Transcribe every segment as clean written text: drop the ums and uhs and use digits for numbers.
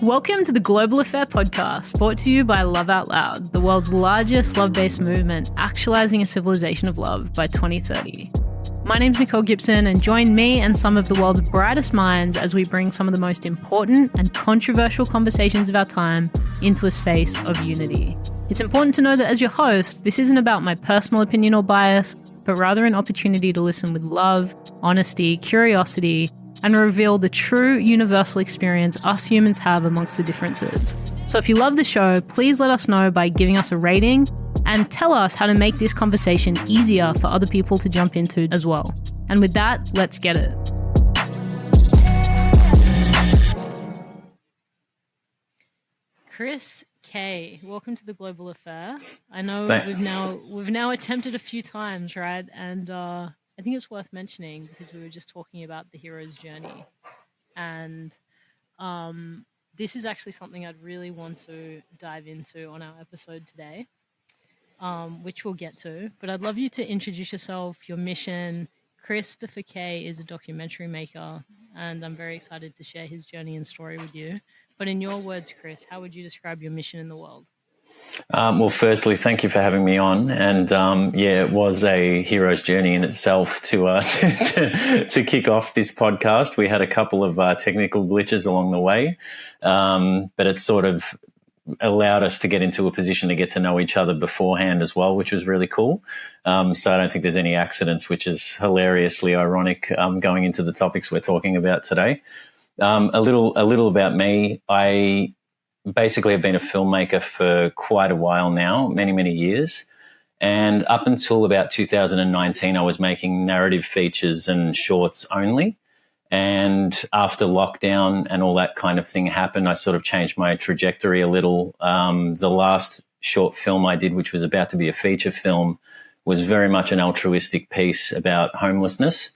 Welcome to the Global Affair podcast, brought to you by Love Out Loud, the world's largest love-based movement actualizing a civilization of love by 2030. My name's Nicole Gibson, and join me and some of the world's brightest minds as we bring some of the most important and controversial conversations of our time into a space of unity. It's important to know that as your host, this isn't about my personal opinion or bias, but rather an opportunity to listen with love, honesty, curiosity, and reveal the true universal experience us humans have amongst the differences. So if you love the show, please let us know by giving us a rating and tell us how to make this conversation easier for other people to jump into as well. And with that, let's get it. Chris K, welcome to the Global Affair. I know we've now attempted a few times, right? And I think it's worth mentioning because we were just talking about the hero's journey, and this is actually something I'd really want to dive into on our episode today, which we'll get to. But I'd love you to introduce yourself, your mission. Christopher K is a documentary maker, and I'm very excited to share his journey and story with you. But in your words, Chris, how would you describe your mission in the world? Well, firstly, thank you for having me on. And it was a hero's journey in itself to kick off this podcast. We had a couple of technical glitches along the way, but it sort of allowed us to get into a position to get to know each other beforehand as well, which was really cool. So I don't think there's any accidents, which is hilariously ironic going into the topics we're talking about today. A little about me. I basically have been a filmmaker for quite a while now, many, many years. And up until about 2019, I was making narrative features and shorts only. And after lockdown and all that kind of thing happened, I sort of changed my trajectory a little. The last short film I did, which was about to be a feature film, was very much an altruistic piece about homelessness.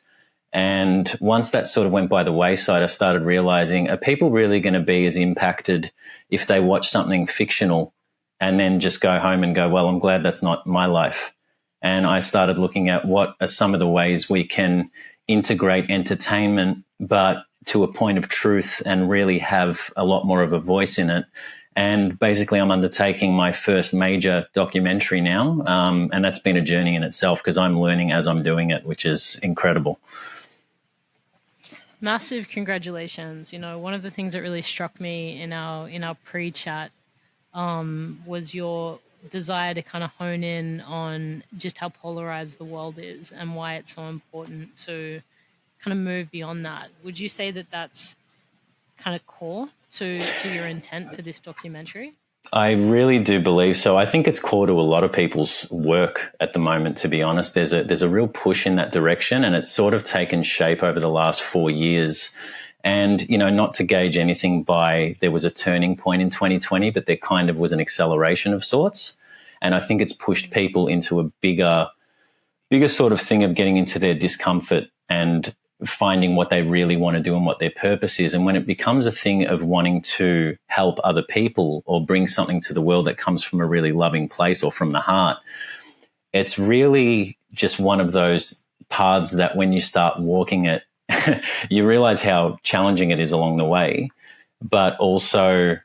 And once that sort of went by the wayside, I started realizing, are people really going to be as impacted if they watch something fictional and then just go home and go, well, I'm glad that's not my life. And I started looking at what are some of the ways we can integrate entertainment, but to a point of truth and really have a lot more of a voice in it. And basically I'm undertaking my first major documentary now. And that's been a journey in itself because I'm learning as I'm doing it, which is incredible. Massive congratulations. You know, one of the things that really struck me in our pre-chat was your desire to kind of hone in on just how polarized the world is and why it's so important to kind of move beyond that. Would you say that that's kind of core to your intent for this documentary? I really do believe so. I think it's core to a lot of people's work at the moment, to be honest. There's a real push in that direction, and it's sort of taken shape over the last 4 years. And, you know, not to gauge anything by there was a turning point in 2020, but there kind of was an acceleration of sorts. And I think it's pushed people into a bigger sort of thing of getting into their discomfort and finding what they really want to do and what their purpose is. And when it becomes a thing of wanting to help other people or bring something to the world that comes from a really loving place or from the heart, it's really just one of those paths that when you start walking it, you realize how challenging it is along the way, but also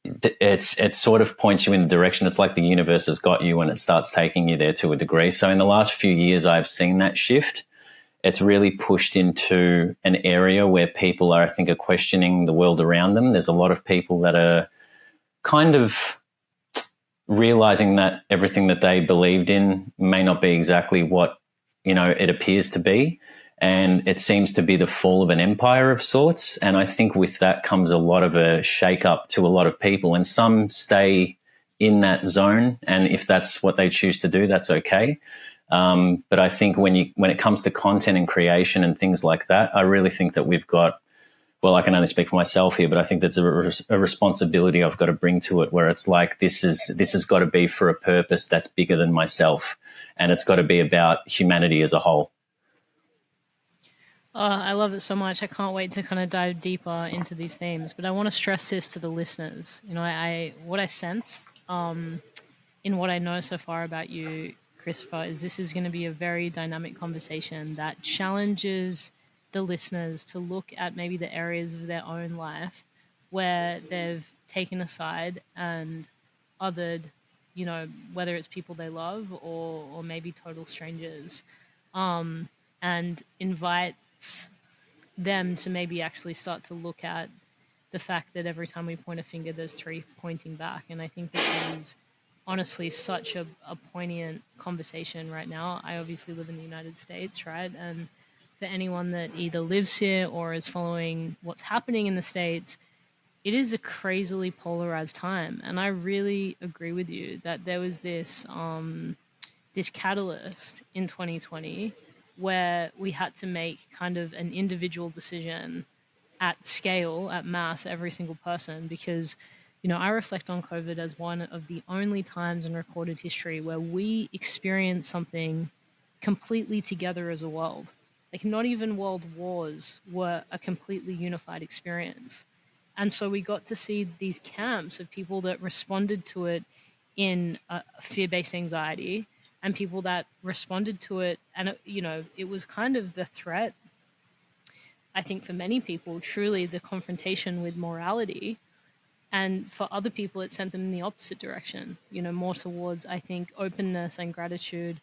it sort of points you in the direction. It's like the universe has got you and it starts taking you there to a degree. So in the last few years, I've seen that shift. It's really pushed into an area where people are, I think, are questioning the world around them. There's a lot of people that are kind of realizing that everything that they believed in may not be exactly what, you know, it appears to be. And it seems to be the fall of an empire of sorts. And I think with that comes a lot of a shake-up to a lot of people. And some stay in that zone. And if that's what they choose to do, that's okay. But I think when it comes to content and creation and things like that, I really think that we've got, well, I can only speak for myself here, but I think that's a responsibility I've got to bring to it, where it's like this has got to be for a purpose that's bigger than myself, and it's got to be about humanity as a whole. Oh, I love it so much. I can't wait to kind of dive deeper into these themes. But I want to stress this to the listeners. You know, what I sense in what I know so far about you, Christopher, is this is going to be a very dynamic conversation that challenges the listeners to look at maybe the areas of their own life where they've taken a side and othered, whether it's people they love or maybe total strangers, and invites them to maybe actually start to look at the fact that every time we point a finger, there's three pointing back. And I think this is honestly such a poignant conversation right now. I obviously live in the United States, right? And for anyone that either lives here or is following what's happening in the States, it is a crazily polarized time. And I really agree with you that there was this catalyst in 2020 where we had to make kind of an individual decision at scale, at mass, every single person, because I reflect on COVID as one of the only times in recorded history where we experienced something completely together as a world. Like, not even world wars were a completely unified experience. And so we got to see these camps of people that responded to it in fear-based anxiety, and people that responded to it, and it was kind of the threat, I think, for many people, truly the confrontation with morality. And for other people, it sent them in the opposite direction, more towards, I think, openness and gratitude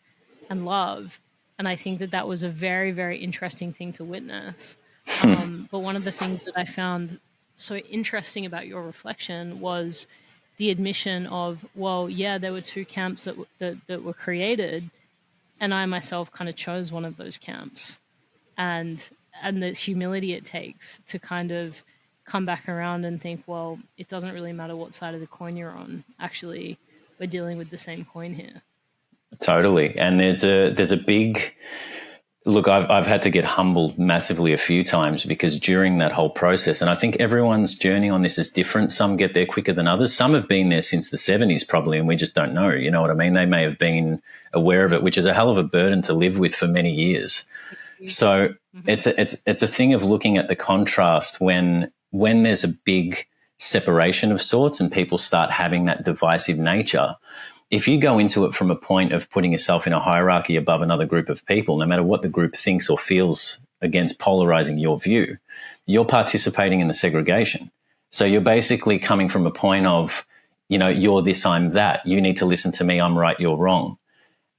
and love. And I think that was a very, very interesting thing to witness. But one of the things that I found so interesting about your reflection was the admission of, well, yeah, there were two camps that were created, and I myself kind of chose one of those camps. And the humility it takes to kind of come back around and think, well, it doesn't really matter what side of the coin you're on. Actually, we're dealing with the same coin here. Totally. And there's a big look. I've had to get humbled massively a few times, because during that whole process, and I think everyone's journey on this is different. Some get there quicker than others. Some have been there since the 70s probably, and we just don't know. You know what I mean? They may have been aware of it, which is a hell of a burden to live with for many years. So it's a thing of looking at the contrast when there's a big separation of sorts and people start having that divisive nature. If you go into it from a point of putting yourself in a hierarchy above another group of people, no matter what the group thinks or feels against polarizing your view, you're participating in the segregation. So you're basically coming from a point of, you're this, I'm that. You need to listen to me. I'm right, you're wrong.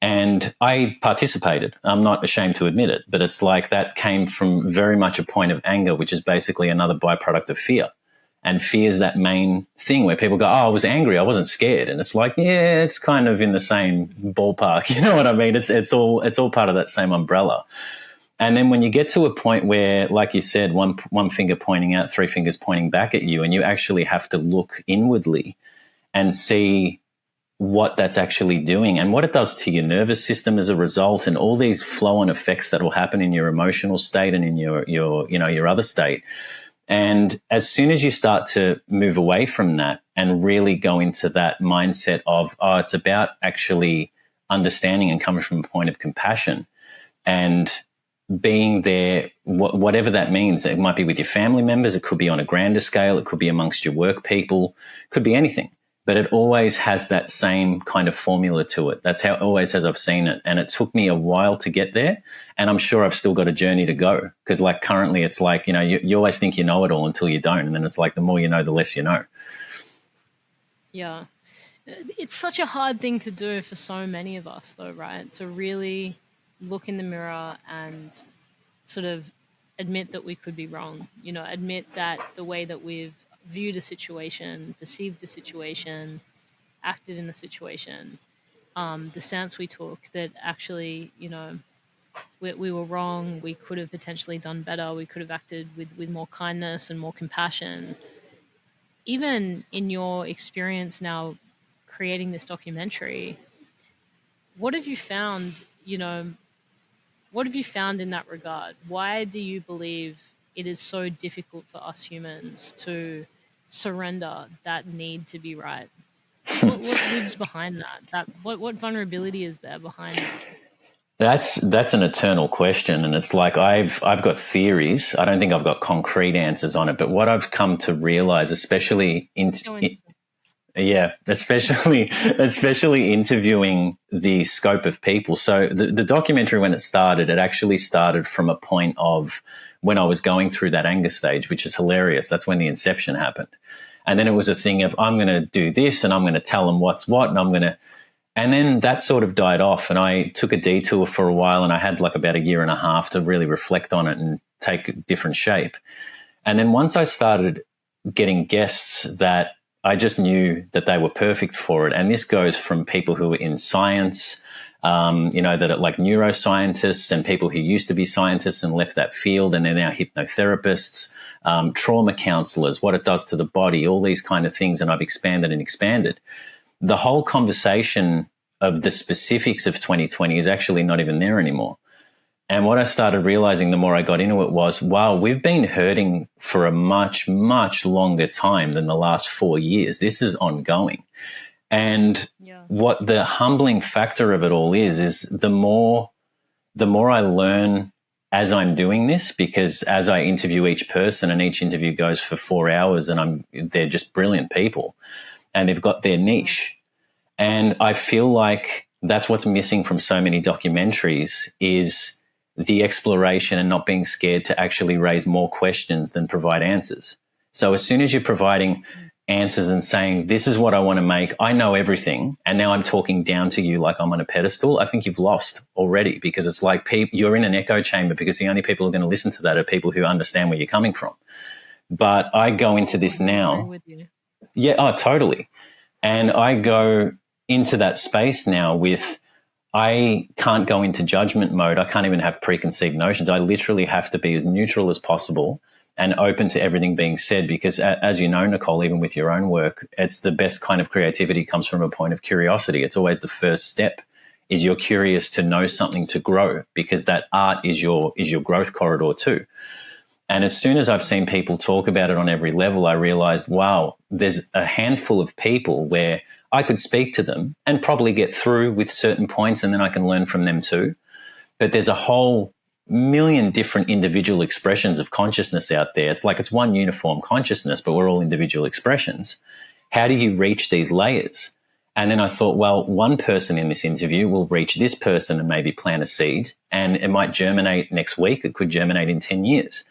And I participated. I'm not ashamed to admit it, but it's like that came from very much a point of anger, which is basically another byproduct of fear. And fear is that main thing where people go, oh, I was angry, I wasn't scared. And it's like, yeah, it's kind of in the same ballpark. You know what I mean? It's all part of that same umbrella. And then when you get to a point where, like you said, one finger pointing out, three fingers pointing back at you, and you actually have to look inwardly and see what that's actually doing and what it does to your nervous system as a result, and all these flow-on effects that will happen in your emotional state and in your other state. And as soon as you start to move away from that and really go into that mindset of, oh, it's about actually understanding and coming from a point of compassion and being there, whatever that means. It might be with your family members, it could be on a grander scale, it could be amongst your work people, could be anything. But it always has that same kind of formula to it. That's how it always has. I've seen it. And it took me a while to get there. And I'm sure I've still got a journey to go. Because like currently it's like, you always think you know it all until you don't. And then it's like the more you know, the less you know. Yeah. It's such a hard thing to do for so many of us though, right? To really look in the mirror and sort of admit that we could be wrong. Admit that the way that we've viewed a situation, perceived a situation, acted in a situation, the stance we took, that actually, we were wrong. We could have potentially done better. We could have acted with more kindness and more compassion. Even in your experience now creating this documentary, what have you found, what have you found in that regard? Why do you believe it is so difficult for us humans to surrender that need to be right? What lives behind that? What vulnerability is there behind that? That's an eternal question, and it's like I've got theories. I don't think I've got concrete answers on it, but what I've come to realize, especially especially interviewing the scope of people. So the documentary, when it actually started from a point of when I was going through that anger stage, which is hilarious. That's when the inception happened. And then it was a thing of, I'm going to do this and I'm going to tell them what's what. And then that sort of died off, and I took a detour for a while, and I had like about a year and a half to really reflect on it and take a different shape. And then once I started getting guests that I just knew that they were perfect for it. And this goes from people who are in science, that are like neuroscientists, and people who used to be scientists and left that field and they're now hypnotherapists, trauma counselors, what it does to the body, all these kind of things. And I've expanded and expanded. The whole conversation of the specifics of 2020 is actually not even there anymore. And what I started realizing the more I got into it was, wow, we've been hurting for a much, much longer time than the last 4 years. This is ongoing. And what the humbling factor of it all is the more I learn as I'm doing this, because as I interview each person, and each interview goes for 4 hours, and they're just brilliant people and they've got their niche. And I feel like that's what's missing from so many documentaries, is the exploration and not being scared to actually raise more questions than provide answers. So as soon as you're providing answers and saying, this is what I want to make, I know everything, and now I'm talking down to you like I'm on a pedestal, I think you've lost already, because it's like you're in an echo chamber, because the only people who are going to listen to that are people who understand where you're coming from. But I go into this now. With you. Yeah, oh, totally. And I go into that space now with, I can't go into judgment mode. I can't even have preconceived notions. I literally have to be as neutral as possible and open to everything being said, because as you know, Nicole, even with your own work, it's the best kind of creativity comes from a point of curiosity. It's always the first step, is you're curious to know something to grow, because that art is your growth corridor too. And as soon as I've seen people talk about it on every level, I realized, wow, there's a handful of people where I could speak to them and probably get through with certain points, and then I can learn from them too. But there's a whole million different individual expressions of consciousness out there. It's like it's one uniform consciousness, but we're all individual expressions. How do you reach these layers? And then I thought, well, one person in this interview will reach this person and maybe plant a seed, and it might germinate next week. It could germinate in 10 years.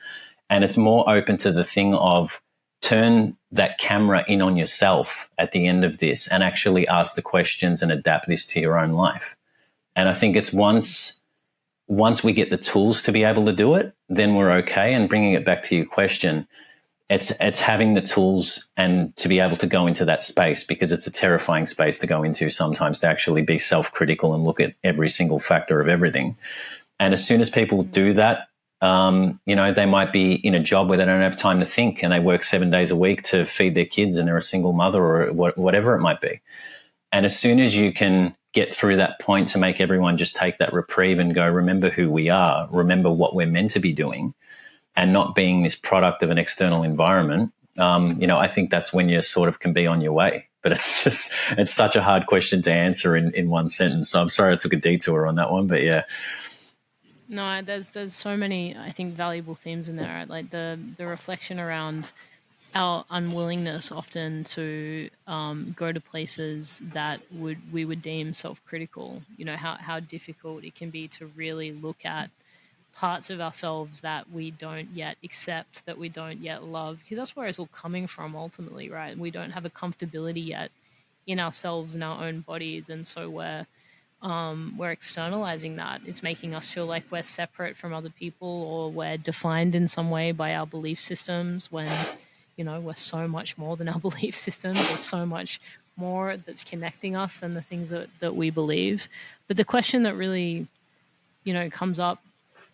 And it's more open to the thing of turn that camera in on yourself at the end of this and actually ask the questions and adapt this to your own life. And I think it's once we get the tools to be able to do it, then we're okay. And bringing it back to your question, it's having the tools and to be able to go into that space, because it's a terrifying space to go into sometimes, to actually be self-critical and look at every single factor of everything. And as soon as people do that, they might be in a job where they don't have time to think, and they work 7 days a week to feed their kids, and they're a single mother or whatever it might be. And as soon as you can get through that point to make everyone just take that reprieve and go, remember who we are, remember what we're meant to be doing, and not being this product of an external environment, I think that's when you sort of can be on your way. But it's such a hard question to answer in one sentence. So I'm sorry I took a detour on that one, but yeah. No, there's so many, I think, valuable themes in there, right? Like the reflection around our unwillingness often to go to places that we would deem self-critical. How difficult it can be to really look at parts of ourselves that we don't yet accept, that we don't yet love, because that's where it's all coming from ultimately, right? We don't have a comfortability yet in ourselves and our own bodies, and so we're externalizing that. It's making us feel like we're separate from other people, or we're defined in some way by our belief systems, when we're so much more than our belief systems. There's so much more that's connecting us than the things that we believe. But the question that really comes up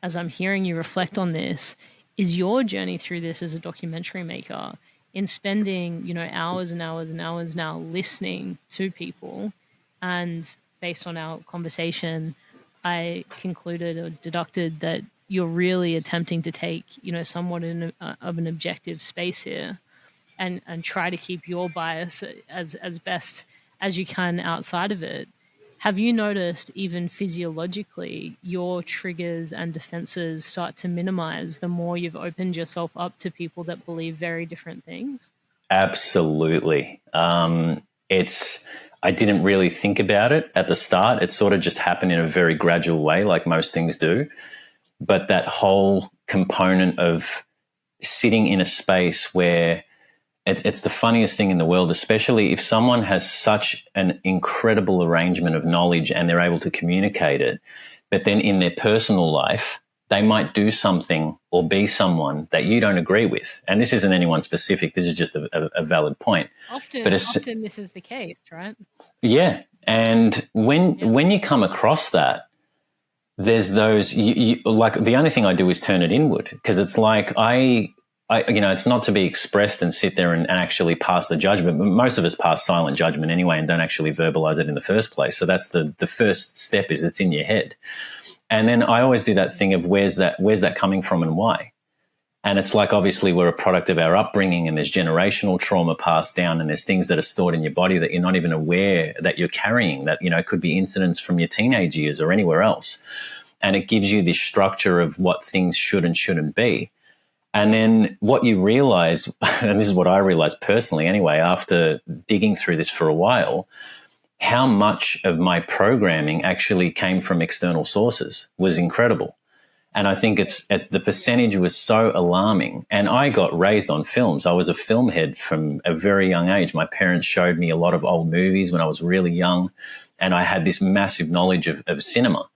as I'm hearing you reflect on this is your journey through this as a documentary maker, in spending hours and hours and hours now listening to people. And based on our conversation, I concluded or deducted that you're really attempting to take, somewhat of an objective space here, and try to keep your bias as best as you can outside of it. Have you noticed, even physiologically, your triggers and defenses start to minimize the more you've opened yourself up to people that believe very different things? Absolutely. I didn't really think about it at the start. It sort of just happened in a very gradual way, like most things do. But that whole component of sitting in a space where it's the funniest thing in the world, especially if someone has such an incredible arrangement of knowledge and they're able to communicate it, but then in their personal life, they might do something or be someone that you don't agree with. And this isn't anyone specific. This is just a valid point. Often this is the case, right? Yeah. And when you come across that, there's those, like the only thing I do is turn it inward, because it's like I it's not to be expressed and sit there and actually pass the judgment. But most of us pass silent judgment anyway and don't actually verbalize it in the first place. So that's the first step, is it's in your head. And then I always do that thing of where's that coming from and why? And it's like, obviously we're a product of our upbringing, and there's generational trauma passed down, and there's things that are stored in your body that you're not even aware that you're carrying, that, could be incidents from your teenage years or anywhere else. And it gives you this structure of what things should and shouldn't be. And then what you realize, and this is what I realized personally anyway, after digging through this for a while, how much of my programming actually came from external sources was incredible. And I think it's the percentage was so alarming. And I got raised on films. I was a film head from a very young age. My parents showed me a lot of old movies when I was really young, and I had this massive knowledge of cinema.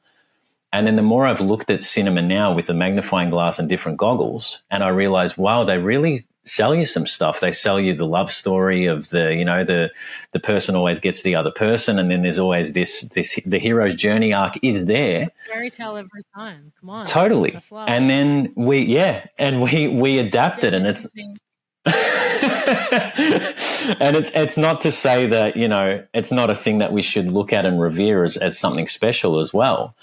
And then the more I've looked at cinema now with a magnifying glass and different goggles, and I realized, wow, they really sell you some stuff. They sell you the love story of the person always gets the other person, and then there's always the hero's journey arc is there. Fairy tale every time. Come on. Totally. And then we adapted, and it's and it's not to say that, it's not a thing that we should look at and revere as something special as well.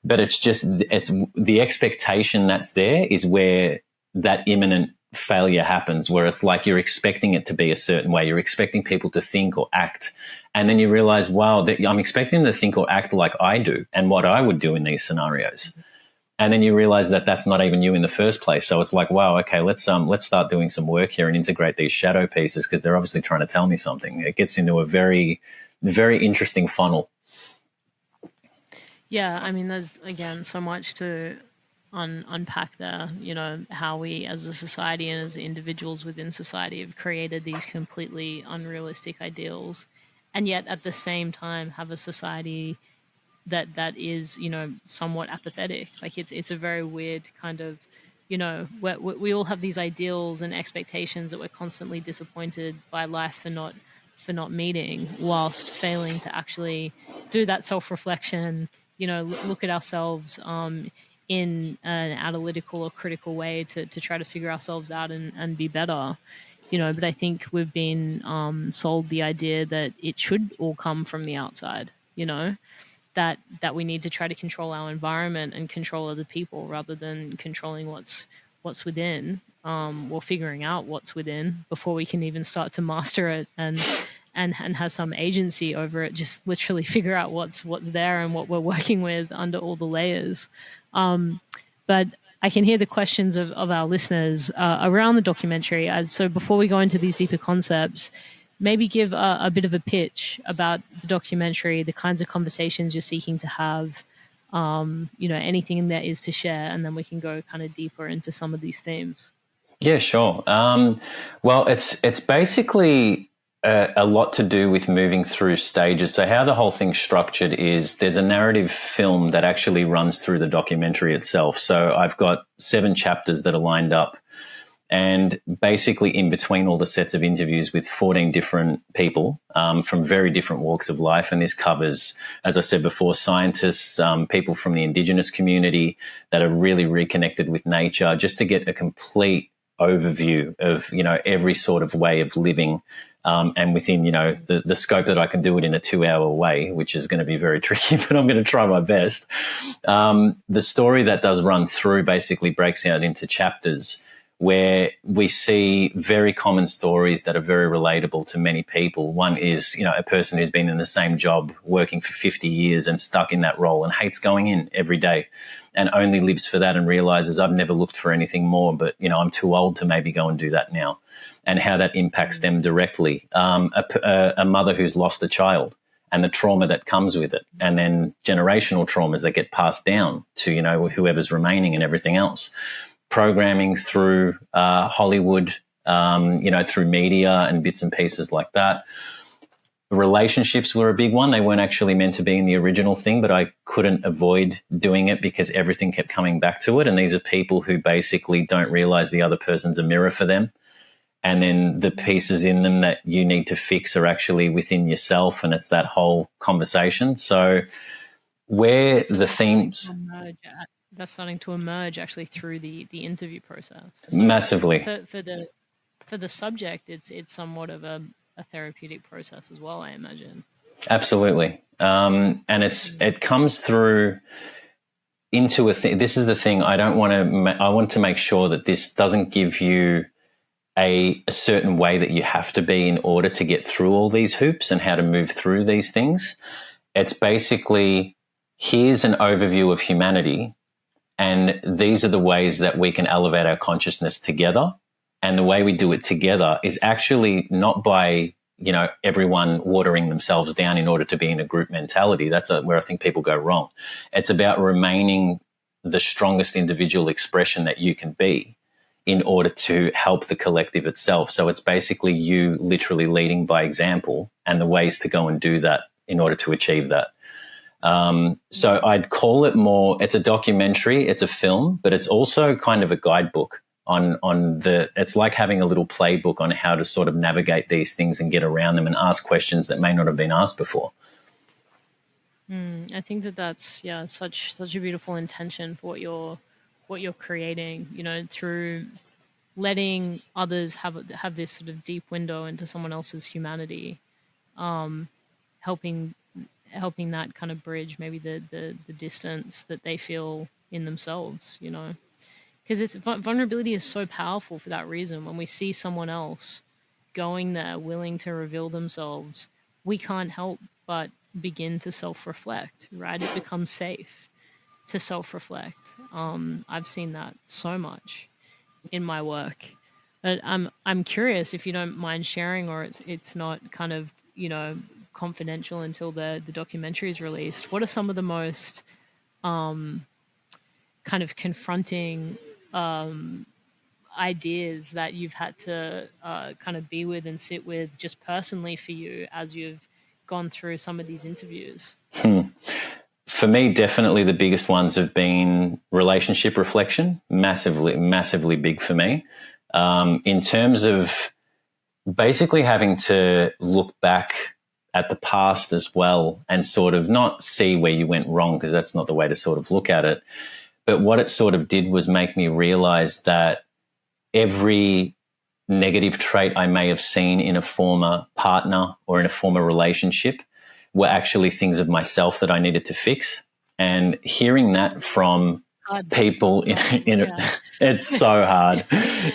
But it's the expectation that's there is where that imminent failure happens, where it's like you're expecting it to be a certain way. You're expecting people to think or act. And then you realize, wow, I'm expecting them to think or act like I do and what I would do in these scenarios. And then you realize that that's not even you in the first place. So it's like, wow, okay, let's start doing some work here and integrate these shadow pieces, because they're obviously trying to tell me something. It gets into a very, very interesting funnel. Yeah, I mean, there's, again, so much to unpack there, how we as a society and as individuals within society have created these completely unrealistic ideals, and yet at the same time have a society that is, somewhat apathetic. Like it's a very weird kind of, we all have these ideals and expectations that we're constantly disappointed by life for not meeting, whilst failing to actually do that self-reflection, look at ourselves in an analytical or critical way to try to figure ourselves out and be better. But I think we've been sold the idea that it should all come from the outside, that we need to try to control our environment and control other people rather than controlling what's within, or figuring out what's within before we can even start to master it and have some agency over it. Just literally figure out what's there and what we're working with under all the layers. But I can hear the questions of our listeners around the documentary. So before we go into these deeper concepts, maybe give a bit of a pitch about the documentary, the kinds of conversations you're seeking to have, anything there is to share, and then we can go kind of deeper into some of these themes. Yeah, sure. Well, it's basically a lot to do with moving through stages. So how the whole thing's structured is there's a narrative film that actually runs through the documentary itself. So I've got 7 chapters that are lined up, and basically in between all the sets of interviews with 14 different people from very different walks of life. And this covers, as I said before, scientists, people from the Indigenous community that are really reconnected with nature, just to get a complete overview of, every sort of way of living. And within, the scope that I can do it in a 2-hour way, which is going to be very tricky, but I'm going to try my best. The story that does run through basically breaks out into chapters where we see very common stories that are very relatable to many people. One is, a person who's been in the same job working for 50 years and stuck in that role and hates going in every day and only lives for that and realizes I've never looked for anything more, but, I'm too old to maybe go and do that now. And how that impacts them directly. A mother who's lost a child and the trauma that comes with it, and then generational traumas that get passed down to, whoever's remaining and everything else. programming through Hollywood, through media and bits and pieces like that. Relationships were a big one. They weren't actually meant to be in the original thing, but I couldn't avoid doing it because everything kept coming back to it. And these are people who basically don't realize the other person's a mirror for them. And then the pieces in them that you need to fix are actually within yourself. And it's that whole conversation. So where the themes... That's starting to emerge actually through the interview process. So massively. For the subject, it's somewhat of a therapeutic process as well, I imagine. Absolutely. And it comes through into a thing. This is the thing. I want to make sure that this doesn't give you a certain way that you have to be in order to get through all these hoops and how to move through these things. It's basically, here's an overview of humanity, and these are the ways that we can elevate our consciousness together. And the way we do it together is actually not by, everyone watering themselves down in order to be in a group mentality. That's where I think people go wrong. It's about remaining the strongest individual expression that you can be in order to help the collective itself. So it's basically you literally leading by example and the ways to go and do that in order to achieve that. So I'd call it more, it's a documentary, it's a film, but it's also kind of a guidebook it's like having a little playbook on how to sort of navigate these things and get around them and ask questions that may not have been asked before. I think that's such a beautiful intention for what you're creating, through letting others have this sort of deep window into someone else's humanity, helping that kind of bridge maybe the distance that they feel in themselves, because vulnerability is so powerful for that reason. When we see someone else going there, willing to reveal themselves, we can't help but begin to self-reflect, right? It becomes safe to self-reflect. I've seen that so much in my work. But I'm curious if you don't mind sharing, or it's not kind of, confidential until the documentary is released. What are some of the most kind of confronting ideas that you've had to kind of be with and sit with just personally for you as you've gone through some of these interviews? For me, definitely the biggest ones have been relationship reflection, massively big for me, in terms of basically having to look back at the past as well and sort of not see where you went wrong, because that's not the way to sort of look at it. But what it sort of did was make me realize that every negative trait I may have seen in a former partner or in a former relationship were actually things of myself that I needed to fix. And hearing that from people it's so hard.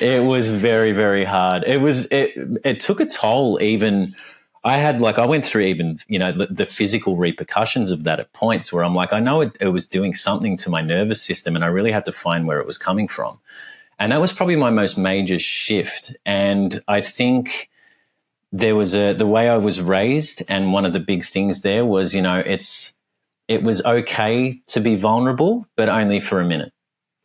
It was very, very hard. It took a toll. Even I went through even, the physical repercussions of that at points where I'm like, I know it was doing something to my nervous system, and I really had to find where it was coming from. And that was probably my most major shift. And I think there was the way I was raised, and one of the big things there was, it was okay to be vulnerable, but only for a minute.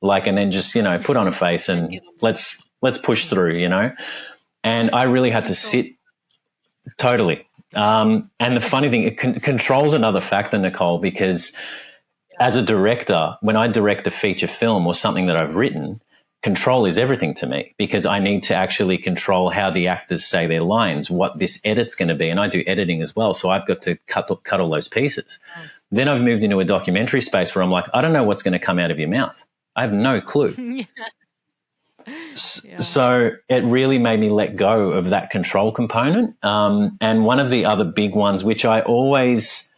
And then just, put on a face and let's push through, And I really had to sit totally. And the funny thing, it controls another factor, Nicole, because as a director, when I direct a feature film or something that I've written, control is everything to me, because I need to actually control how the actors say their lines, what this edit's going to be. And I do editing as well, so I've got to cut all those pieces. Then I've moved into a documentary space where I'm like, I don't know what's going to come out of your mouth. I have no clue. So it really made me let go of that control component. And one of the other big ones, which I always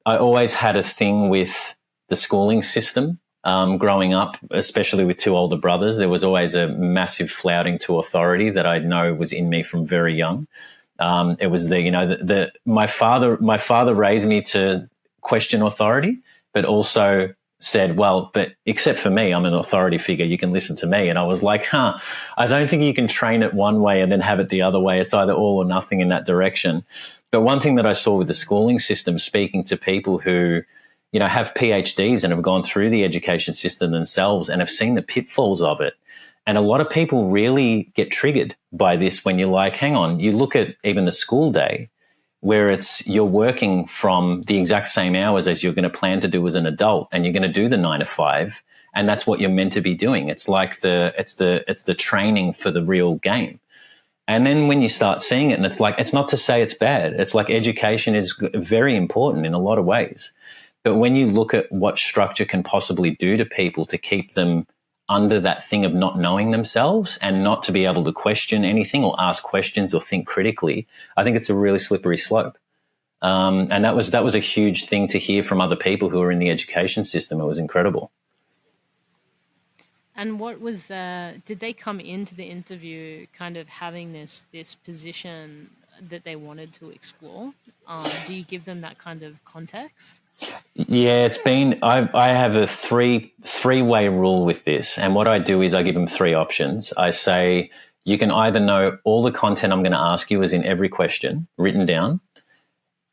had a thing with the schooling system. Growing up, especially with two older brothers, there was always a massive flouting to authority that I know was in me from very young. It was my father raised me to question authority, but also said, well, but except for me, I'm an authority figure. You can listen to me. And I was like, I don't think you can train it one way and then have it the other way. It's either all or nothing in that direction. But one thing that I saw with the schooling system, speaking to people who, have PhDs and have gone through the education system themselves and have seen the pitfalls of it, And a lot of people really get triggered by this when you're like, hang on, you look at even the school day where you're working from the exact same hours as you're going to plan to do as an adult, and you're going to do the 9 to 5, and that's what you're meant to be doing. It's like it's the training for the real game. And then when you start seeing it, and it's like, it's not to say it's bad. It's like education is very important in a lot of ways. But when you look at what structure can possibly do to people to keep them under that thing of not knowing themselves and not to be able to question anything or ask questions or think critically, I think it's a really slippery slope. And that was a huge thing to hear from other people who are in the education system. It was incredible. And what was did they come into the interview kind of having this position that they wanted to explore? Do you give them that kind of context? Yeah, it's been, I have a three-way rule with this. And what I do is I give them 3 options. I say, you can either know all the content I'm going to ask you is in every question written down,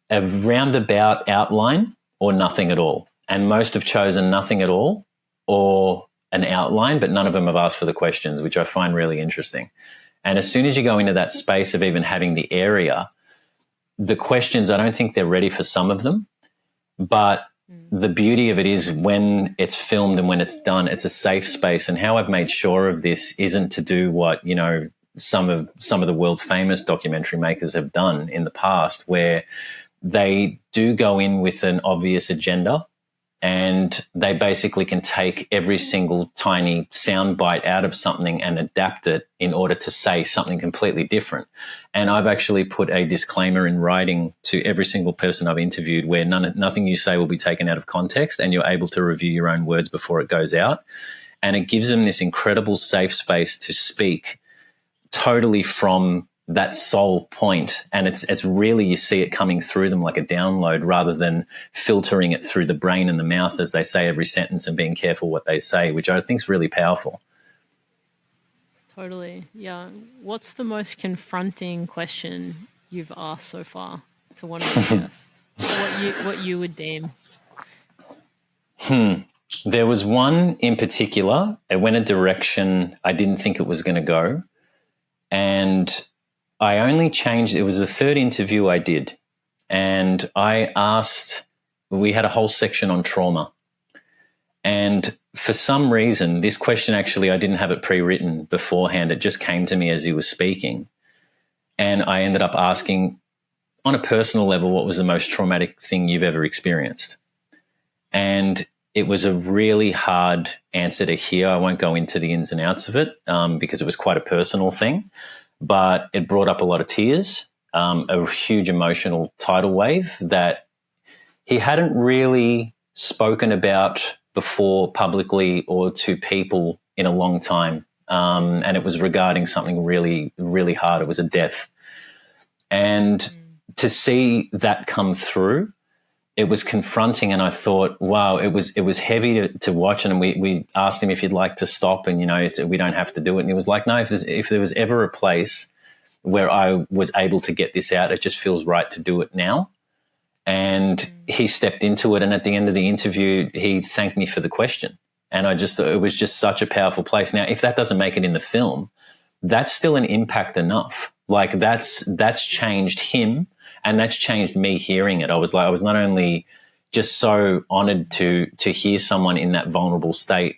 a roundabout outline, or nothing at all. And most have chosen nothing at all or an outline, but none of them have asked for the questions, which I find really interesting. And as soon as you go into that space of even having the area, the questions, I don't think they're ready for some of them. But the beauty of it is when it's filmed and when it's done, it's a safe space. And how I've made sure of this isn't to do what, some of the world famous documentary makers have done in the past, where they do go in with an obvious agenda and they basically can take every single tiny sound bite out of something and adapt it in order to say something completely different. And I've actually put a disclaimer in writing to every single person I've interviewed where nothing you say will be taken out of context, and you're able to review your own words before it goes out. And it gives them this incredible safe space to speak totally from that sole point. And it's really, you see it coming through them like a download rather than filtering it through the brain and the mouth as they say every sentence and being careful what they say, which I think is really powerful. Totally. Yeah. What's the most confronting question you've asked so far to one of your guests? What you would deem? There was one in particular. It went a direction I didn't think it was going to go. And I only changed, it was the 3rd interview I did. And I asked, we had a whole section on trauma. And for some reason, this question actually, I didn't have it pre-written beforehand. It just came to me as he was speaking. And I ended up asking, on a personal level, what was the most traumatic thing you've ever experienced? And it was a really hard answer to hear. I won't go into the ins and outs of it because it was quite a personal thing, but it brought up a lot of tears, a huge emotional tidal wave that he hadn't really spoken about before publicly or to people in a long time. And it was regarding something really, really hard. It was a death. And to see that come through, it was confronting, and I thought, wow, it was heavy to watch. And we asked him if he'd like to stop, and we don't have to do it. And he was like, no, if there was ever a place where I was able to get this out, it just feels right to do it now. And he stepped into it, and at the end of the interview, he thanked me for the question. And I just thought it was just such a powerful place. Now, if that doesn't make it in the film, that's still an impact enough. Like that's changed him. And that's changed me hearing it. I was not only just so honored to hear someone in that vulnerable state,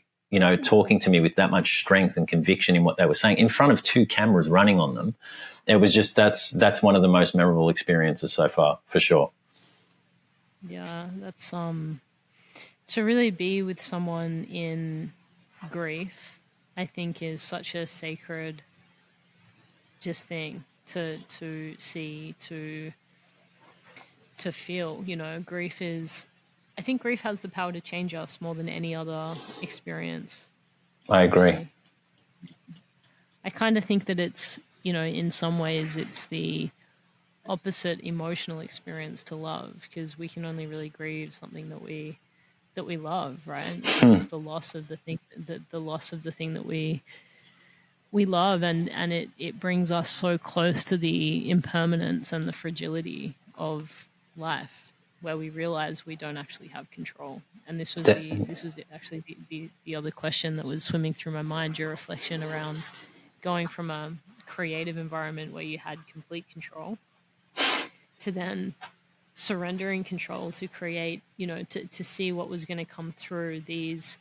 talking to me with that much strength and conviction in what they were saying in front of 2 cameras running on them. It was just, that's one of the most memorable experiences so far, for sure. Yeah, that's to really be with someone in grief, I think is such a sacred just thing to see, to feel. Grief is, I think grief has the power to change us more than any other experience. I agree. I kind of think that it's, in some ways it's the opposite emotional experience to love, because we can only really grieve something that we love, right? It's the loss of the thing, the loss of the thing that we love, and it brings us so close to the impermanence and the fragility of life. where we realize we don't actually have control. And That, this was actually the other question that was swimming through my mind, your reflection around going from a creative environment where you had complete control to then surrendering control to create, to see what was going to come through these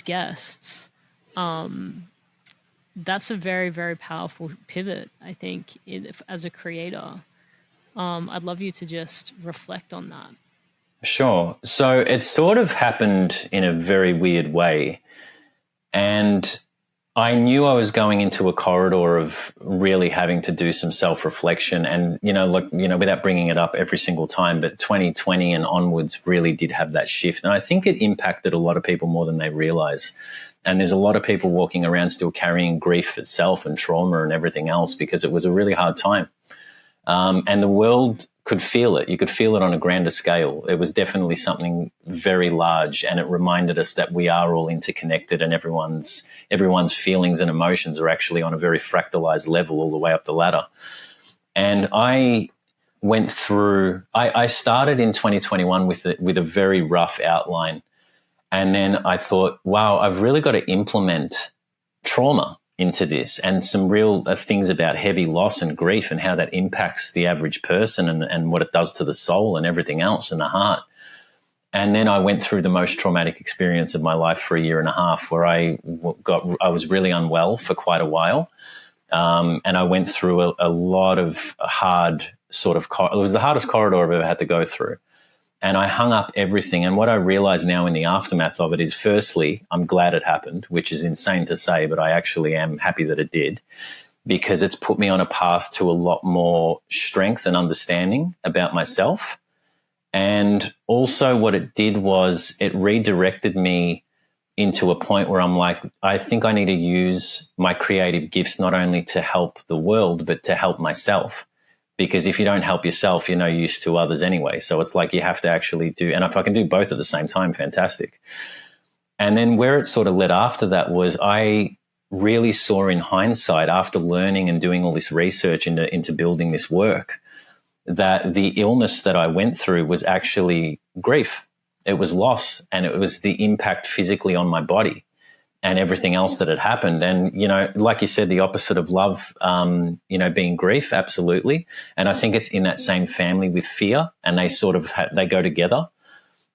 guests. That's a very, very powerful pivot, I think, as a creator. I'd love you to just reflect on that. sure. So it sort of happened in a very weird way. And I knew I was going into a corridor of really having to do some self-reflection and, without bringing it up every single time, but 2020 and onwards really did have that shift. And I think it impacted a lot of people more than they realize. And there's a lot of people walking around still carrying grief itself and trauma and everything else because it was a really hard time. And the world could feel it. You could feel it on a grander scale. It was definitely something very large, and it reminded us that we are all interconnected, and everyone's feelings and emotions are actually on a very fractalized level all the way up the ladder. And I went through. I started in 2021 with a very rough outline, and then I thought, wow, I've really got to implement trauma into this and some real things about heavy loss and grief and how that impacts the average person and what it does to the soul and everything else and the heart. And then I went through the most traumatic experience of my life for a year and a half where I was really unwell for quite a while. And I went through a lot of hard it was the hardest corridor I've ever had to go through. And I hung up everything. And what I realize now in the aftermath of it is, firstly, I'm glad it happened, which is insane to say, but I actually am happy that it did, because it's put me on a path to a lot more strength and understanding about myself. And also what it did was it redirected me into a point where I'm like, I think I need to use my creative gifts not only to help the world, but to help myself. Because if you don't help yourself, you're no use to others anyway. So it's like you have to actually do, and if I can do both at the same time, fantastic. And then where it sort of led after that was I really saw in hindsight, after learning and doing all this research into building this work, that the illness that I went through was actually grief. It was loss, and it was the impact physically on my body and everything else that had happened. And, like you said, the opposite of love, being grief, absolutely. And I think it's in that same family with fear, and they sort of they go together.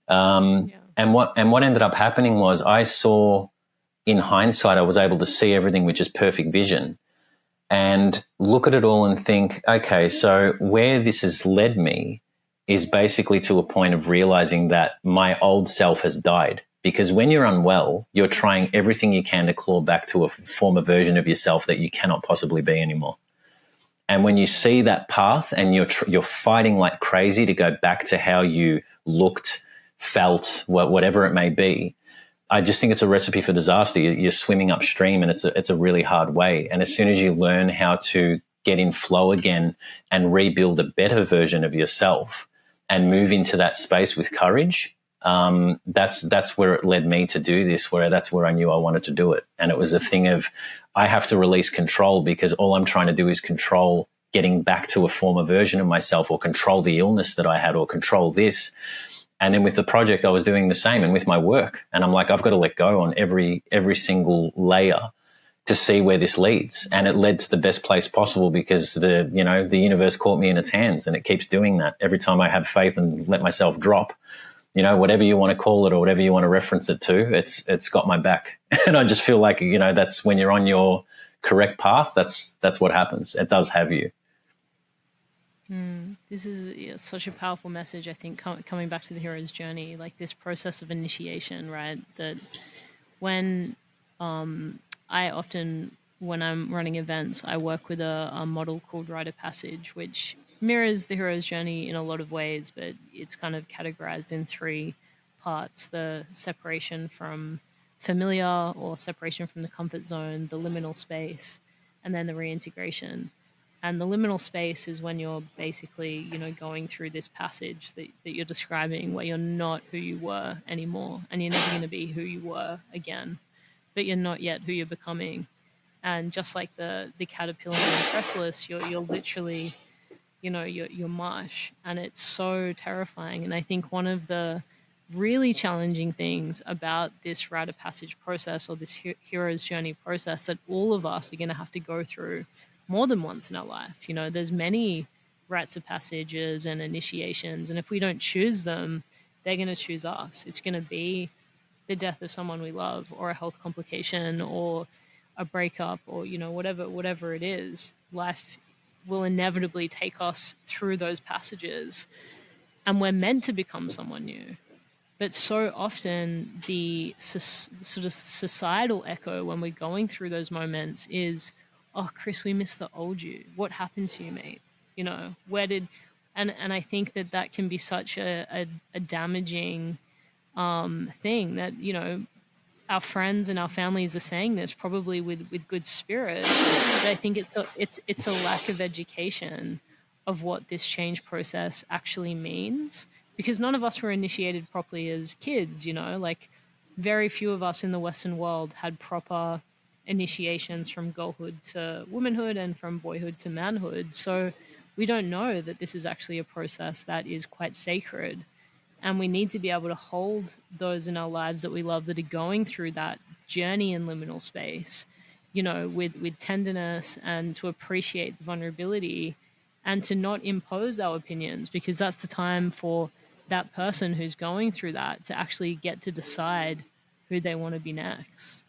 And what ended up happening was I saw, in hindsight, I was able to see everything with just perfect vision and look at it all and think, okay, so where this has led me is basically to a point of realizing that my old self has died. Because when you're unwell, you're trying everything you can to claw back to a former version of yourself that you cannot possibly be anymore. And when you see that path and you're fighting like crazy to go back to how you looked, felt, whatever it may be, I just think it's a recipe for disaster. You're swimming upstream, and it's a really hard way. And as soon as you learn how to get in flow again and rebuild a better version of yourself and move into that space with courage, that's where it led me to do this, that's where I knew I wanted to do it. And it was a thing of, I have to release control, because all I'm trying to do is control getting back to a former version of myself, or control the illness that I had, or control this. And then with the project, I was doing the same, and with my work. And I'm like, I've got to let go on every single layer to see where this leads. And it led to the best place possible, because the universe caught me in its hands, and it keeps doing that every time I have faith and let myself drop. Whatever you want to call it or whatever you want to reference it to, it's got my back. And I just feel like, that's when you're on your correct path, that's what happens. It does have you. This is such a powerful message, I think, coming back to the hero's journey, like this process of initiation, right? That when when I'm running events, I work with a model called Rite of Passage, which mirrors the hero's journey in a lot of ways, but it's kind of categorized in three parts: the separation from familiar, or separation from the comfort zone, the liminal space, and then the reintegration. And the liminal space is when you're basically, going through this passage that you're describing, where you're not who you were anymore, and you're never going to be who you were again, but you're not yet who you're becoming. And just like the caterpillar and the chrysalis, you're literally your mush, and it's so terrifying. And I think one of the really challenging things about this rite of passage process, or this hero's journey process, that all of us are going to have to go through more than once in our life. There's many rites of passages and initiations, and if we don't choose them, they're going to choose us. It's going to be the death of someone we love, or a health complication, or a breakup, or whatever it is. Life will inevitably take us through those passages, and we're meant to become someone new. But so often the sort of societal echo when we're going through those moments is, oh, Chris, we miss the old you. What happened to you, mate? Where did... And I think that can be such a damaging thing, that, our friends and our families are saying this probably with good spirit. But I think it's a lack of education of what this change process actually means, because none of us were initiated properly as kids. Like, very few of us in the Western world had proper initiations from girlhood to womanhood and from boyhood to manhood. So we don't know that this is actually a process that is quite sacred. And we need to be able to hold those in our lives that we love, that are going through that journey in liminal space, with tenderness, and to appreciate the vulnerability, and to not impose our opinions, because that's the time for that person who's going through that to actually get to decide who they want to be next.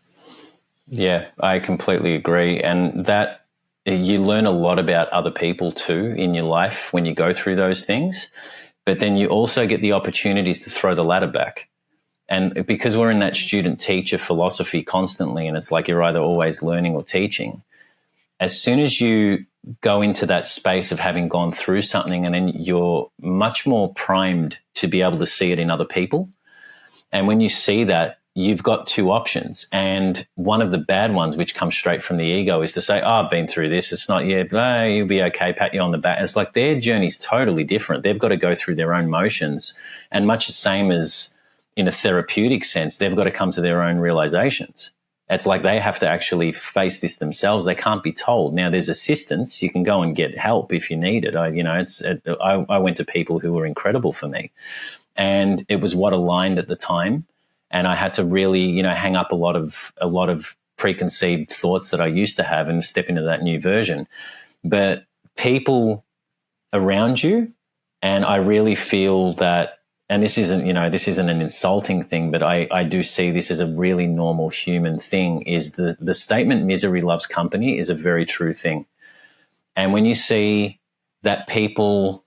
Yeah, I completely agree. And that you learn a lot about other people too in your life when you go through those things. But then you also get the opportunities to throw the ladder back. And because we're in that student-teacher philosophy constantly, and it's like you're either always learning or teaching, as soon as you go into that space of having gone through something, and then you're much more primed to be able to see it in other people. And when you see that, you've got two options. And one of the bad ones, which comes straight from the ego, is to say, oh, I've been through this. It's not yet, you'll be okay, pat you on the back. It's like their journey's totally different. They've got to go through their own motions. And much the same as in a therapeutic sense, they've got to come to their own realizations. It's like they have to actually face this themselves. They can't be told. Now, there's assistance. You can go and get help if you need it. I went to people who were incredible for me. And it was what aligned at the time. And I had to really, hang up a lot of preconceived thoughts that I used to have and step into that new version. But people around you, and I really feel that, and this isn't an insulting thing, but I do see this as a really normal human thing, is the statement misery loves company is a very true thing. And when you see that people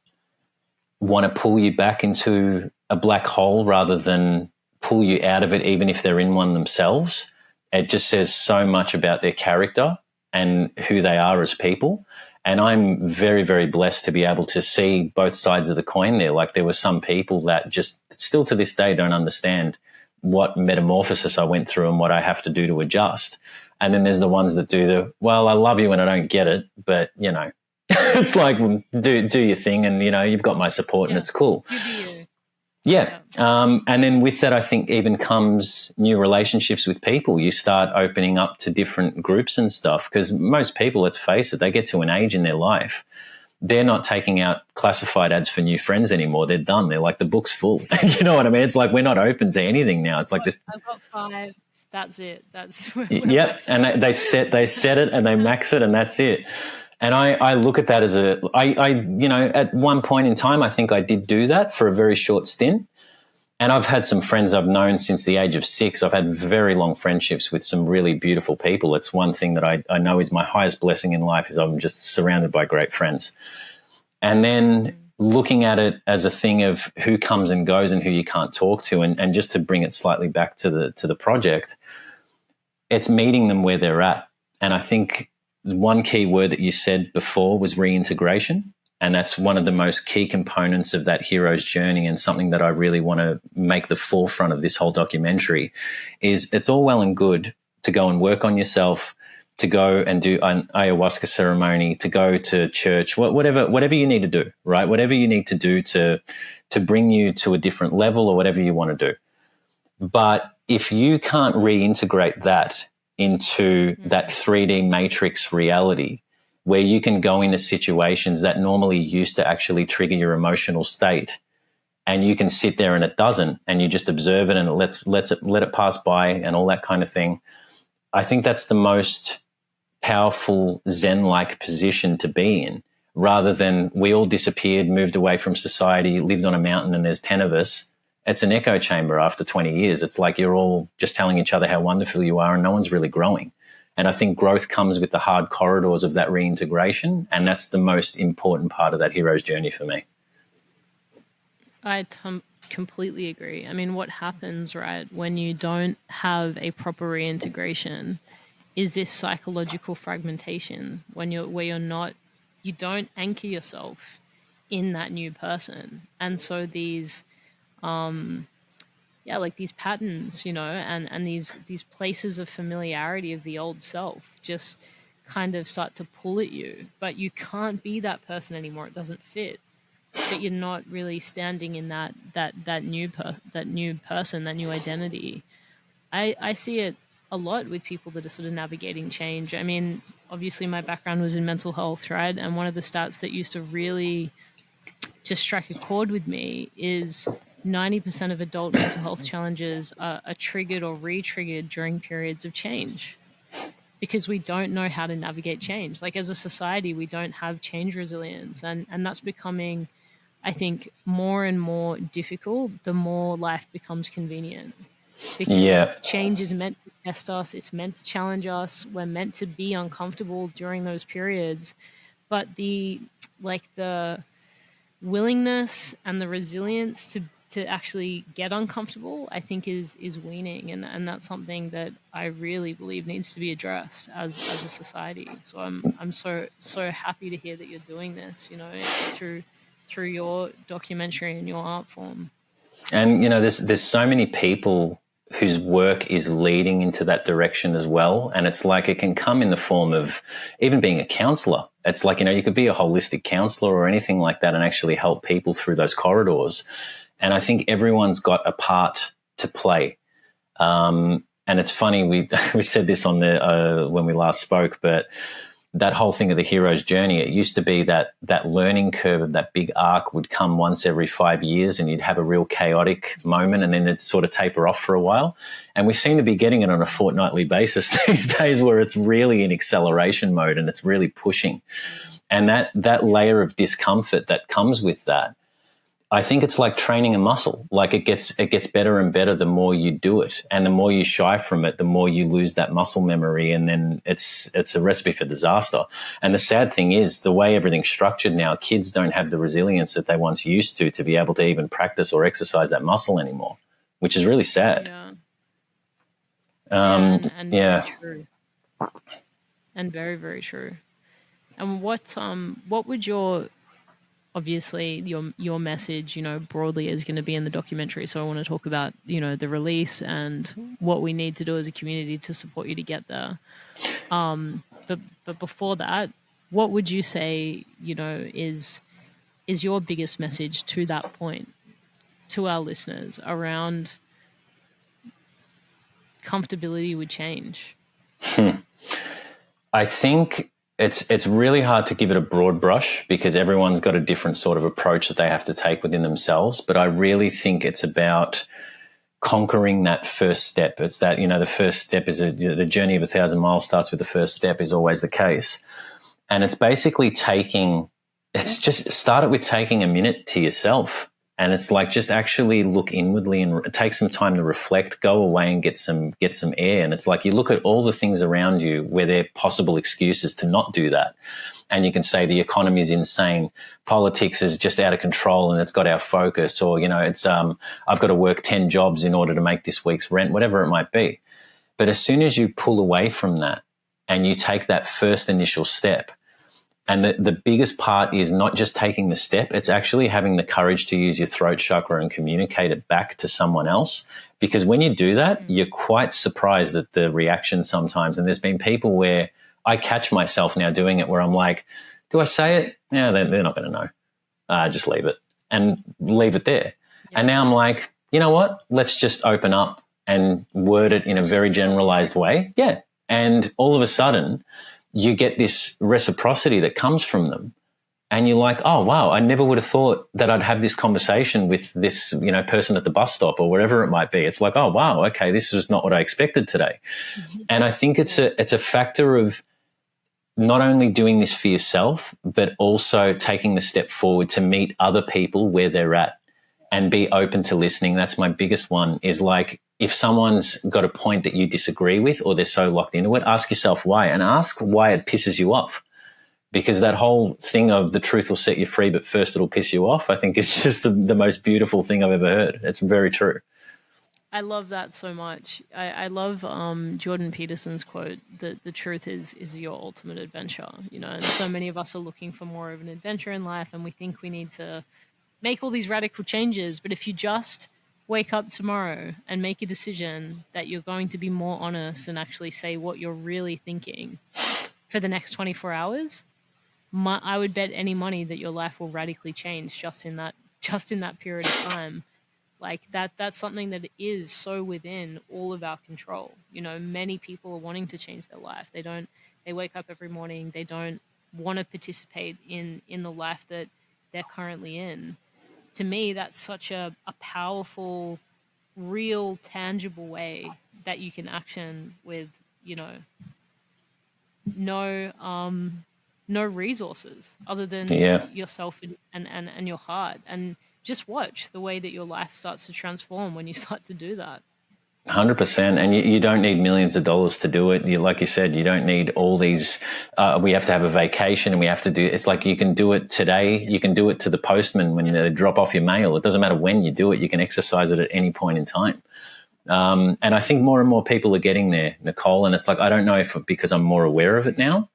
want to pull you back into a black hole rather than pull you out of it, even if they're in one themselves, it just says so much about their character and who they are as people. And I'm very, very blessed to be able to see both sides of the coin there. Like, there were some people that just still to this day don't understand what metamorphosis I went through and what I have to do to adjust. And then there's the ones that do well, I love you and I don't get it, but, it's like, do your thing, and, you've got my support, and it's cool. Yeah. And then with that, I think even comes new relationships with people. You start opening up to different groups and stuff, because most people, let's face it, they get to an age in their life, they're not taking out classified ads for new friends anymore. They're done. They're like, the book's full. You know what I mean? It's like we're not open to anything now. It's like this. I've got 5. That's it. That's yep. And they set it and they max it, and that's it. And I look at that as at one point in time, I think I did do that for a very short stint. And I've had some friends I've known since the age of 6. I've had very long friendships with some really beautiful people. It's one thing that I know is my highest blessing in life, is I'm just surrounded by great friends. And then looking at it as a thing of who comes and goes and who you can't talk to, and just to bring it slightly back to the project, it's meeting them where they're at. And I think one key word that you said before was reintegration. And that's one of the most key components of that hero's journey, and something that I really want to make the forefront of this whole documentary is it's all well and good to go and work on yourself, to go and do an ayahuasca ceremony, to go to church, whatever you need to do, right? Whatever you need to do to bring you to a different level, or whatever you want to do. But if you can't reintegrate that into that 3D matrix reality, where you can go into situations that normally used to actually trigger your emotional state, and you can sit there and it doesn't, and you just observe it and let it pass by and all that kind of thing. I think that's the most powerful Zen-like position to be in, rather than we all disappeared, moved away from society, lived on a mountain and there's 10 of us. It's an echo chamber after 20 years. It's like you're all just telling each other how wonderful you are and no one's really growing. And I think growth comes with the hard corridors of that reintegration, and that's the most important part of that hero's journey for me. I completely agree. I mean, what happens, right, when you don't have a proper reintegration is this psychological fragmentation you don't anchor yourself in that new person. And so these, like these patterns, and these places of familiarity of the old self just kind of start to pull at you, but you can't be that person anymore. It doesn't fit. But you're not really standing in that new person, that new identity. I see it a lot with people that are sort of navigating change. I mean, obviously my background was in mental health, right? And one of the stats that used to really just strike a chord with me is 90% of adult mental health challenges are triggered or re-triggered during periods of change, because we don't know how to navigate change. Like, as a society, we don't have change resilience, and that's becoming, I think, more and more difficult the more life becomes convenient. Because change is meant to test us, it's meant to challenge us, we're meant to be uncomfortable during those periods. But the willingness and the resilience to actually get uncomfortable, I think is weaning, and that's something that I really believe needs to be addressed as a society. So I'm so happy to hear that you're doing this, through your documentary and your art form. And there's so many people whose work is leading into that direction as well. And it's like it can come in the form of even being a counselor. It's like, you could be a holistic counselor or anything like that and actually help people through those corridors. And I think everyone's got a part to play. And it's funny, we said this on when we last spoke, but that whole thing of the hero's journey, it used to be that learning curve of that big arc would come once every 5 years, and you'd have a real chaotic moment, and then it'd sort of taper off for a while. And we seem to be getting it on a fortnightly basis these days, where it's really in acceleration mode and it's really pushing. And that layer of discomfort that comes with that, I think it's like training a muscle. Like it gets better and better the more you do it, and the more you shy from it, the more you lose that muscle memory, and then it's a recipe for disaster. And the sad thing is, the way everything's structured now, kids don't have the resilience that they once used to be able to even practice or exercise that muscle anymore, which is really sad. Very true. And very, very true. And what would obviously your message, broadly is going to be in the documentary. So I want to talk about, the release and what we need to do as a community to support you to get there. But before that, what would you say, is your biggest message to that point, to our listeners, around comfortability with change? I think it's really hard to give it a broad brush, because everyone's got a different sort of approach that they have to take within themselves. But I really think it's about conquering that first step. It's that, the first step is the journey of 1,000 miles starts with the first step, is always the case. And it's basically start it with taking a minute to yourself. And it's like, just actually look inwardly and take some time to reflect, go away and get some air. And it's like, you look at all the things around you where there are possible excuses to not do that. And you can say the economy is insane, politics is just out of control and it's got our focus, or, it's I've got to work 10 jobs in order to make this week's rent, whatever it might be. But as soon as you pull away from that and you take that first initial step, and the biggest part is not just taking the step, it's actually having the courage to use your throat chakra and communicate it back to someone else. Because when you do that, you're quite surprised at the reaction sometimes. And there's been people where I catch myself now doing it, where I'm like, do I say it? Yeah, they're not going to know. Just leave it and leave it there. Yeah. And now I'm like, you know what? Let's just open up and word it in a very generalized way. Yeah. And all of a sudden, you get this reciprocity that comes from them. And you're like, oh, wow, I never would have thought that I'd have this conversation with this, person at the bus stop or wherever it might be. It's like, oh, wow, okay, this was not what I expected today. Mm-hmm. And I think it's a factor of not only doing this for yourself, but also taking the step forward to meet other people where they're at and be open to listening. That's my biggest one, is like, if someone's got a point that you disagree with or they're so locked into it, ask yourself why, and ask why it pisses you off. Because that whole thing of the truth will set you free, but first it'll piss you off, I think is just the most beautiful thing I've ever heard. It's very true. I love that so much. I love Jordan Peterson's quote that the truth is your ultimate adventure. And so many of us are looking for more of an adventure in life, and we think we need to make all these radical changes. But if you just wake up tomorrow and make a decision that you're going to be more honest and actually say what you're really thinking for the next 24 hours, I would bet any money that your life will radically change just in that period of time. Like that's something that is so within all of our control. Many people are wanting to change their life. They wake up every morning. They don't want to participate in the life that they're currently in. To me, that's such a powerful, real, tangible way that you can action with, no resources other than yourself and your heart, and just watch the way that your life starts to transform when you start to do that. 100%. And you don't need millions of dollars to do it. Like you said, you don't need all these, we have to have a vacation and we have to do, it's like you can do it today. You can do it to the postman when they drop off your mail. It doesn't matter when you do it. You can exercise it at any point in time. And I think more and more people are getting there, Nicole. And it's like, I don't know if because I'm more aware of it now,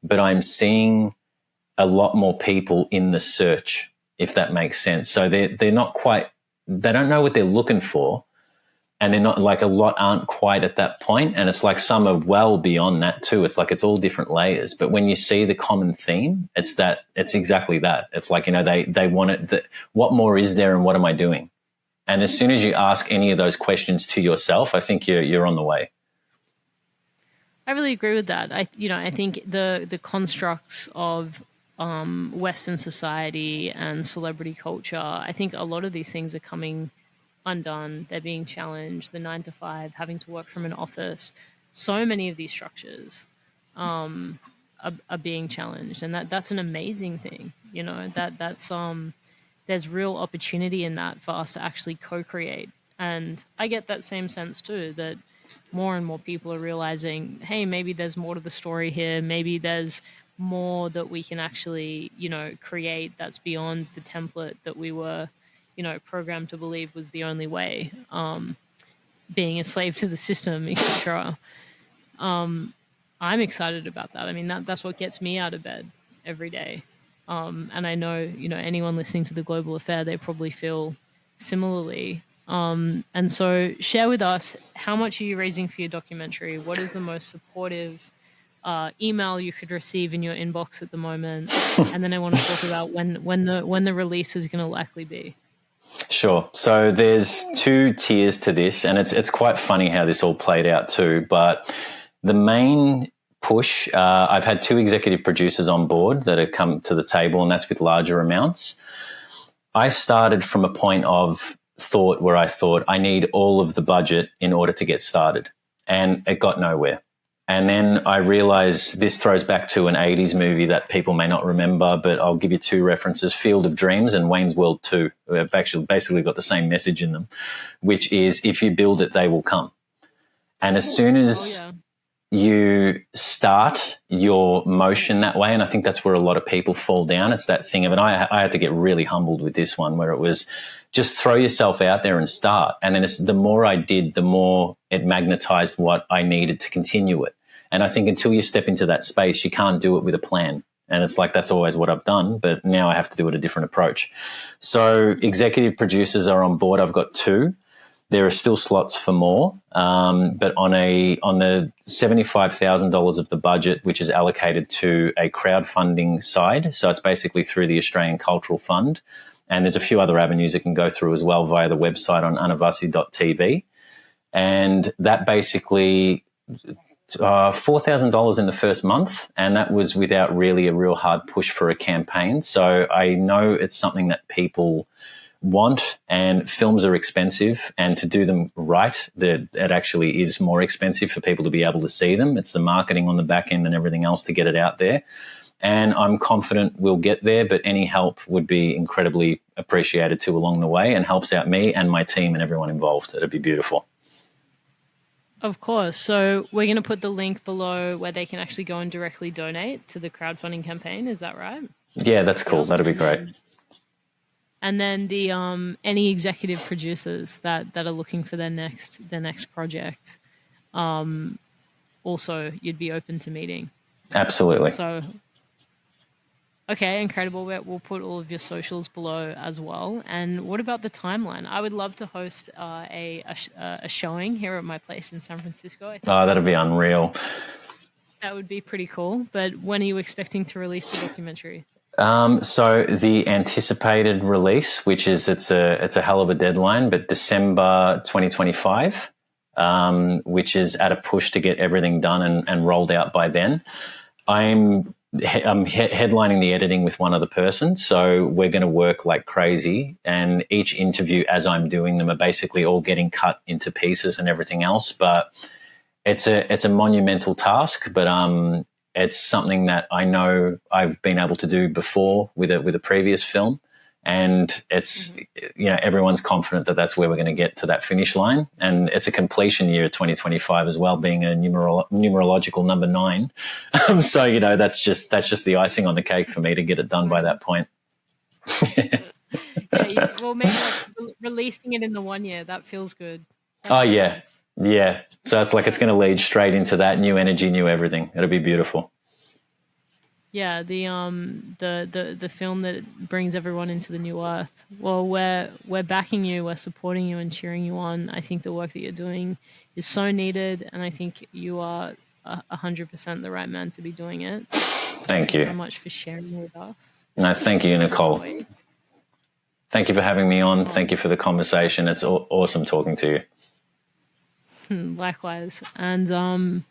but I'm seeing a lot more people in the search, if that makes sense. So they're not quite, they don't know what they're looking for, and they're not, like, a lot aren't quite at that point. And it's like some are well beyond that too. It's like it's all different layers. But when you see the common theme, it's exactly that. It's like, they want it. What more is there, and what am I doing? And as soon as you ask any of those questions to yourself, I think you're on the way. I really agree with that. I think the constructs of Western society and celebrity culture, I think a lot of these things are coming undone. They're being challenged. The 9 to 5, having to work from an office. So many of these structures are being challenged, and that's an amazing thing. That's there's real opportunity in that for us to actually co-create. And I get that same sense too, that more and more people are realizing, hey, maybe there's more to the story here. Maybe there's more that we can actually, create that's beyond the template that we were, programmed to believe was the only way, being a slave to the system, etc. I'm excited about that. I mean, that's what gets me out of bed every day. And I know, anyone listening to The Global Affair, they probably feel similarly. And so share with us, how much are you raising for your documentary? What is the most supportive email you could receive in your inbox at the moment? And then I want to talk about when the release is going to likely be. Sure. So there's 2 tiers to this, and it's quite funny how this all played out too. But the main push, I've had 2 executive producers on board that have come to the table, and that's with larger amounts. I started from a point of thought where I thought I need all of the budget in order to get started, and it got nowhere. And then I realized this throws back to an 80s movie that people may not remember, but I'll give you 2 references, Field of Dreams and Wayne's World 2. They've actually basically got the same message in them, which is if you build it, they will come. And as soon as you start your motion that way, and I think that's where a lot of people fall down, it's that thing of, and I had to get really humbled with this one, where it was just throw yourself out there and start. And then the more I did, the more it magnetized what I needed to continue it. And I think until you step into that space, you can't do it with a plan. And it's like, that's always what I've done, but now I have to do it a different approach. So executive producers are on board. I've got 2. There are still slots for more, but on the $75,000 of the budget, which is allocated to a crowdfunding side, so it's basically through the Australian Cultural Fund, and there's a few other avenues it can go through as well via the website on anavasi.tv, and that basically $4,000 in the first month, and that was without really a real hard push for a campaign. So I know it's something that people want, and films are expensive, and to do them right, it actually is more expensive for people to be able to see them. It's the marketing on the back end and everything else to get it out there. And I'm confident we'll get there, but any help would be incredibly appreciated too along the way, and helps out me and my team and everyone involved. It'd be beautiful. Of course. So we're going to put the link below where they can actually go and directly donate to the crowdfunding campaign. Is that right? Yeah, that's cool. That'd be great. And then the any executive producers that are looking for their next project, also you'd be open to meeting. Absolutely. So, okay, incredible. We'll put all of your socials below as well. And what about the timeline? I would love to host a showing here at my place in San Francisco. Oh, that'd be unreal. That would be pretty cool. But when are you expecting to release the documentary? So the anticipated release, which is it's a hell of a deadline, but December 2025, which is at a push to get everything done and rolled out by then. I'm headlining the editing with one other person, so we're going to work like crazy. And each interview, as I'm doing them, are basically all getting cut into pieces and everything else. But it's a monumental task, but it's something that I know I've been able to do before with a previous film, and it's everyone's confident that that's where we're going to get to that finish line. And it's a completion year, 2025 as well, being a numerological number 9. So that's just the icing on the cake for me to get it done by that point. Well, maybe releasing it in the 1 year, that feels good. Yeah. So it's like it's going to lead straight into that new energy, new everything. It'll be beautiful. Yeah, the film that brings everyone into the new earth. Well, we're backing you, we're supporting you and cheering you on. I think the work that you're doing is so needed, and I think you are 100% the right man to be doing it. Thank you so much for sharing with us. No, thank you, Nicole. Thank you for having me on. Thank you for the conversation. It's awesome talking to you. Likewise. And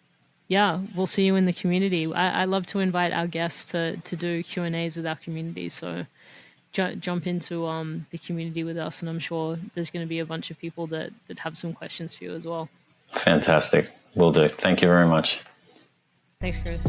we'll see you in the community. I love to invite our guests to do Q&As with our community. So jump into the community with us, and I'm sure there's going to be a bunch of people that have some questions for you as well. Fantastic. Will do. Thank you very much. Thanks, Chris.